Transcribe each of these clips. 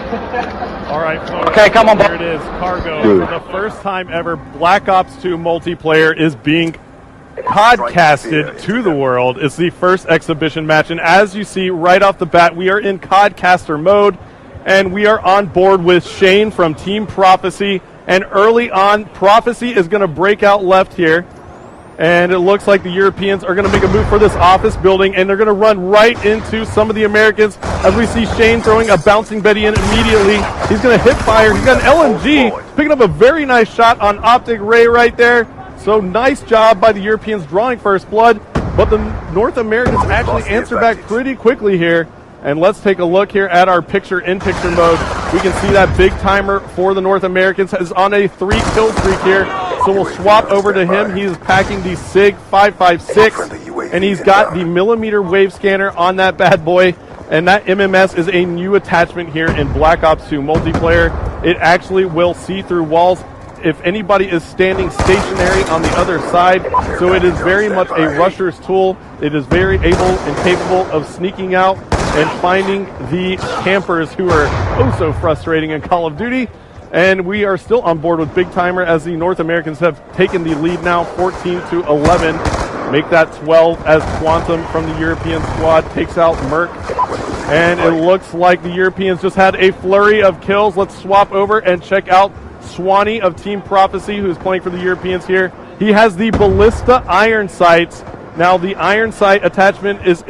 All right, folks. Okay, come on. Here it is, Cargo. For the first time ever, Black Ops 2 multiplayer is being podcasted to the world. It's the first exhibition match, and as you see right off the bat, we are in Codcaster mode, and we are on board with Shane from Team Prophecy. And early on, Prophecy is going to break out left here. And it looks like the Europeans are going to make a move for this office building, and they're going to run right into some of the Americans as we see Shane throwing a bouncing Betty in immediately. He's going to hit fire. He's got an LMG, picking up a very nice shot on Optic Ray right there. So nice job by the Europeans drawing first blood, but the North Americans actually answer back pretty quickly here. And let's take a look here at our picture-in-picture mode. We can see that big timer for the North Americans is on a 3-kill streak here. So we'll swap over to him. He's packing the SIG 556, and he's got the millimeter wave scanner on that bad boy. And that MMS is a new attachment here in Black Ops 2 multiplayer. It actually will see through walls if anybody is standing stationary on the other side. So it is very much a rusher's tool. It is very able and capable of sneaking out and finding the campers who are oh so frustrating in Call of Duty. And we are still on board with Big Timer as the North Americans have taken the lead now, 14-11. Make that 12 as Quantum from the European squad takes out Merc. And it looks like the Europeans just had a flurry of kills. Let's swap over and check out Swanee of Team Prophecy, who's playing for the Europeans here. He has the Ballista iron sights. Now the iron sight attachment is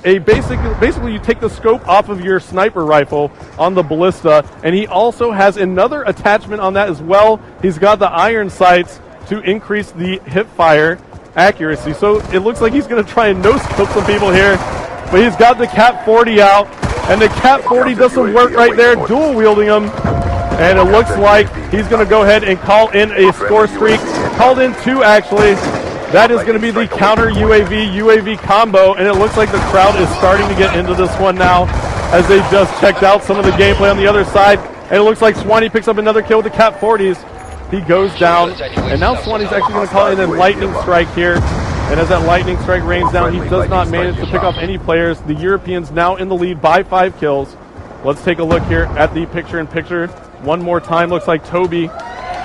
basically you take the scope off of your sniper rifle on the Ballista, and he also has another attachment on that as well. He's got the iron sights to increase the hip fire accuracy. So it looks like he's going to try and no-scope some people here, but he's got the Cap 40 out, and the Cap 40 does some work right there, dual wielding him. And it looks like he's going to go ahead and call in a score streak. Called in 2, actually. That is going to be the counter UAV combo, and it looks like the crowd is starting to get into this one now as they just checked out some of the gameplay on the other side. And it looks like Swanee picks up another kill with the Cap 40s. He goes down, and now Swanee's actually going to call in a lightning strike here. And as that lightning strike rains down, he does not manage to pick off any players. The Europeans now in the lead by 5 kills. Let's take a look here at the picture-in-picture. One more time, looks like Toby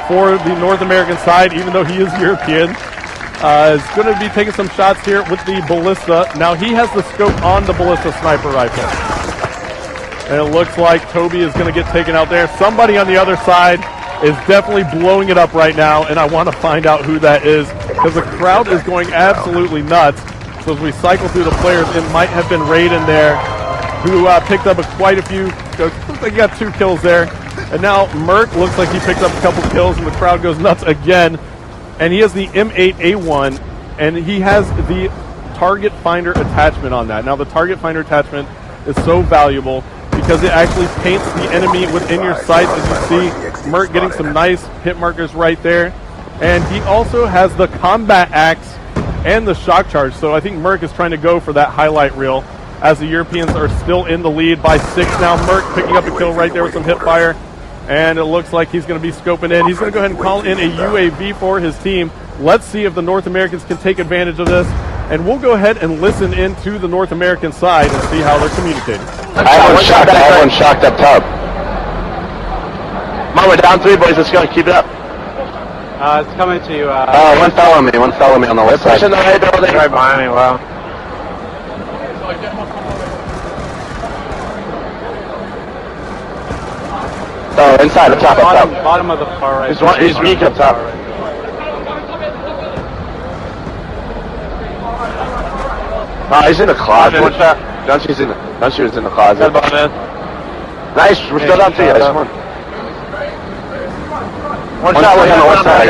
for the North American side, even though he is European, is going to be taking some shots here with the Ballista. Now he has the scope on the Ballista sniper rifle. And it looks like Toby is going to get taken out there. Somebody on the other side is definitely blowing it up right now, and I want to find out who that is because the crowd is going absolutely nuts. So as we cycle through the players, it might have been Raiden there who picked up quite a few. Looks like he got 2 kills there. And now Merc looks like he picked up a couple kills, and the crowd goes nuts again. And he has the M8A1, and he has the target finder attachment on that. Now the target finder attachment is so valuable because it actually paints the enemy within your sights. As you see, Merc getting some nice hit markers right there. And he also has the combat axe and the shock charge. So I think Merc is trying to go for that highlight reel as the Europeans are still in the lead by 6 now. Merc picking up a kill right there with some hip fire. And it looks like he's going to be scoping in. He's going to go ahead and call in a UAV for his team. Let's see if the North Americans can take advantage of this. And we'll go ahead and listen into the North American side and see how they're communicating. I have one shocked up top. Come on, we're down 3, boys. Let's go. Keep it up. It's coming to you. One follow me on the left side. Pushing the right building. Right behind me, wow. Oh, inside, up top. Bottom of the far right. He's weak up top. No, he's in the closet. One shot. Don't shoot in the closet. Nice, we're still down 3, guys. Come on. One shot, we're on the west side. I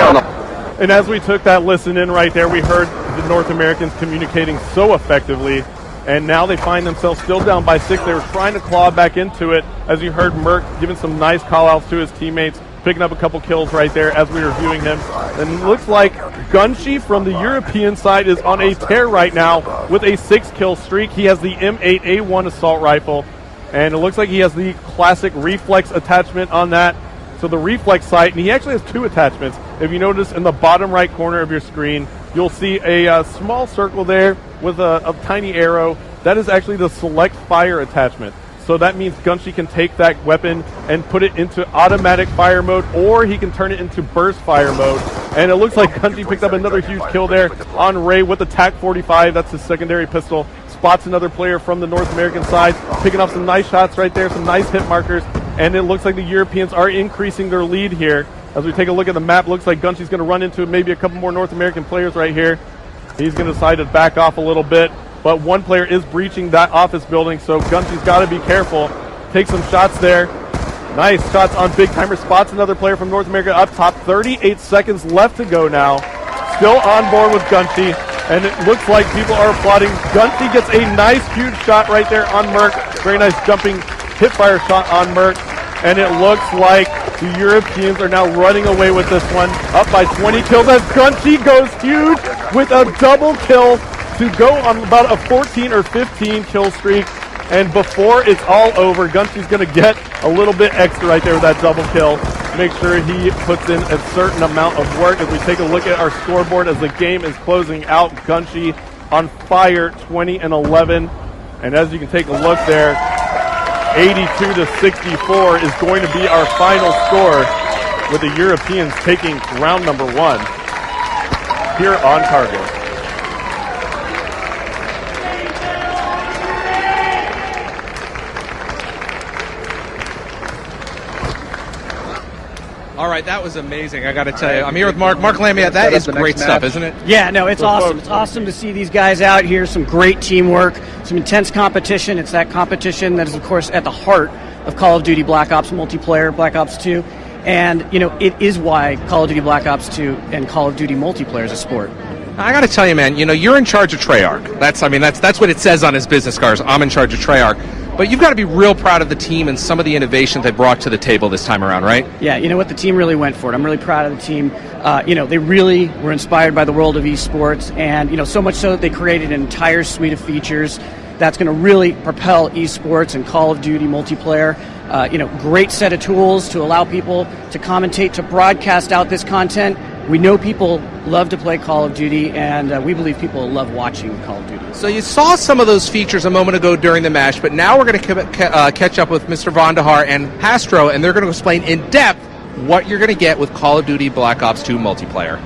got him. And as we took that listen in right there, we heard the North Americans communicating so effectively. And now they find themselves still down by 6. They were trying to claw back into it. As you heard Merc giving some nice call-outs to his teammates, picking up a couple kills right there as we were viewing him. And it looks like Gunshi from the European side is on a tear right now with a 6-kill streak. He has the M8A1 assault rifle. And it looks like he has the classic reflex attachment on that. So the reflex sight, and he actually has 2 attachments. If you notice in the bottom right corner of your screen, you'll see a small circle there with a tiny arrow. That is actually the select fire attachment. So that means Gunshi can take that weapon and put it into automatic fire mode, or he can turn it into burst fire mode. And it looks like Gunshi picked up another huge kill there on Ray with the TAC-45. That's his secondary pistol. Spots another player from the North American side, picking off some nice shots right there, some nice hit markers. And it looks like the Europeans are increasing their lead here. As we take a look at the map, looks like Gunshi's going to run into maybe a couple more North American players right here. He's going to decide to back off a little bit. But one player is breaching that office building, so Gunshi's got to be careful. Take some shots there. Nice shots on Big Timer. Spots another player from North America up top. 38 seconds left to go now. Still on board with Gunshi, and it looks like people are applauding. Gunshi gets a nice, huge shot right there on Merc. Very nice jumping hip-fire shot on Merc. And it looks like the Europeans are now running away with this one. Up by 20 kills as Gunshi goes huge with a double kill to go on about a 14 or 15 kill streak. And before it's all over, Gunshi's going to get a little bit extra right there with that double kill. Make sure he puts in a certain amount of work. As we take a look at our scoreboard as the game is closing out, Gunshi on fire, 20-11. And as you can take a look there, 82-64 is going to be our final score, with the Europeans taking round number 1 here on Cargo. All right, that was amazing. I got to tell you, I'm here with Mark. Mark Lamia, that is great stuff, isn't it? Yeah, no, it's awesome. It's awesome to see these guys out here. Some great teamwork, some intense competition. It's that competition that is, of course, at the heart of Call of Duty Black Ops multiplayer, Black Ops 2. And, you know, it is why Call of Duty Black Ops 2 and Call of Duty multiplayer is a sport. I got to tell you, man, you know, you're in charge of Treyarch. That's what it says on his business cards. I'm in charge of Treyarch. But you've got to be real proud of the team and some of the innovation they brought to the table this time around, right? Yeah, you know what? The team really went for it. I'm really proud of the team. You know, they really were inspired by the world of esports, and, you know, so much so that they created an entire suite of features that's going to really propel esports and Call of Duty multiplayer. You know, great set of tools to allow people to commentate, to broadcast out this content. We know people love to play Call of Duty, and we believe people love watching Call of Duty. So you saw some of those features a moment ago during the match, but now we're going to catch up with Mr. Vandahar and Hastro, and they're going to explain in depth what you're going to get with Call of Duty Black Ops 2 multiplayer.